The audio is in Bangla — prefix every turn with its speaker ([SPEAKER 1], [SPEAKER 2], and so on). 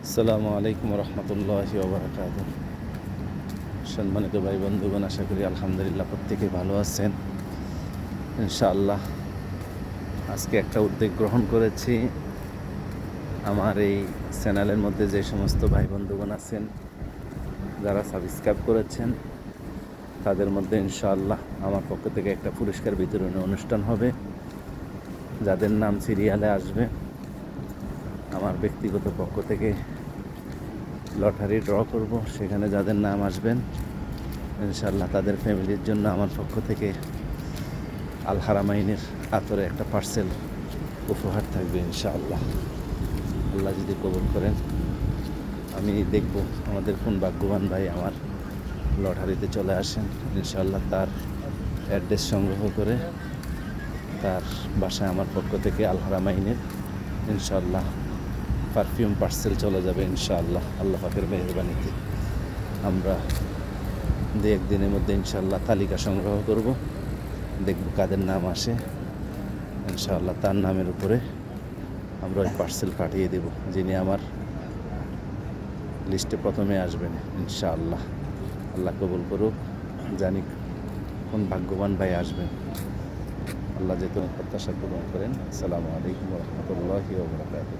[SPEAKER 1] আসসালামু আলাইকুম রহমতুল্লাহি ওবরাকাতুহ। সম্মানিত ভাই বন্ধুগণ, আশা করি আলহামদুলিল্লাহ প্রত্যেকেই ভালো আছেন ইনশাআল্লাহ। আজকে একটা উদ্যোগ গ্রহণ করেছি। আমার এই চ্যানেলের মধ্যে যে সমস্ত ভাই বন্ধুগণ আছেন, যারা সাবস্ক্রাইব করেছেন, তাদের মধ্যে ইনশাআল্লাহ আমার পক্ষ থেকে একটা পুরস্কার বিতরণী অনুষ্ঠান হবে। যাদের নাম সিরিয়ালে আসবে, আমার ব্যক্তিগত পক্ষ থেকে লটারি ড্র করব। সেখানে যাদের নাম আসবেন ইনশাআল্লাহ তাদের ফ্যামিলির জন্য আমার পক্ষ থেকে আল হারামাইনের আতরে একটা পার্সেল উপহার থাকবে ইনশাআল্লাহ। আল্লাহ যদি কবুল করেন, আমি দেখব আমাদের কোন ভাগ্যবান ভাই আমার লটারিতে চলে আসেন। ইনশাআল্লাহ তার অ্যাড্রেস সংগ্রহ করে তার বাসায় আমার পক্ষ থেকে আল হারামাইনের ইনশাআল্লাহ পারফিউম পার্সেল চলে যাবে ইনশাআল্লাহ। আল্লাহ পাকের মেহরবানিতে আমরা দু একদিনের মধ্যে ইনশাআল্লাহ তালিকা সংগ্রহ করব, দেখব কাদের নাম আসে। ইনশাআল্লাহ তার নামের উপরে আমরা ওই পার্সেল পাঠিয়ে দেব, যিনি আমার লিস্টে প্রথমে আসবেন ইনশাআল্লাহ। আল্লাহ কবুল করুক। জানি কোন ভাগ্যবান ভাই আসবেন। আল্লাহ যেহেতু প্রত্যাশা পূরণ করেন। আসসালামু আলাইকুম রহমতুল্লাহি ওয়া বারাকাতুহু।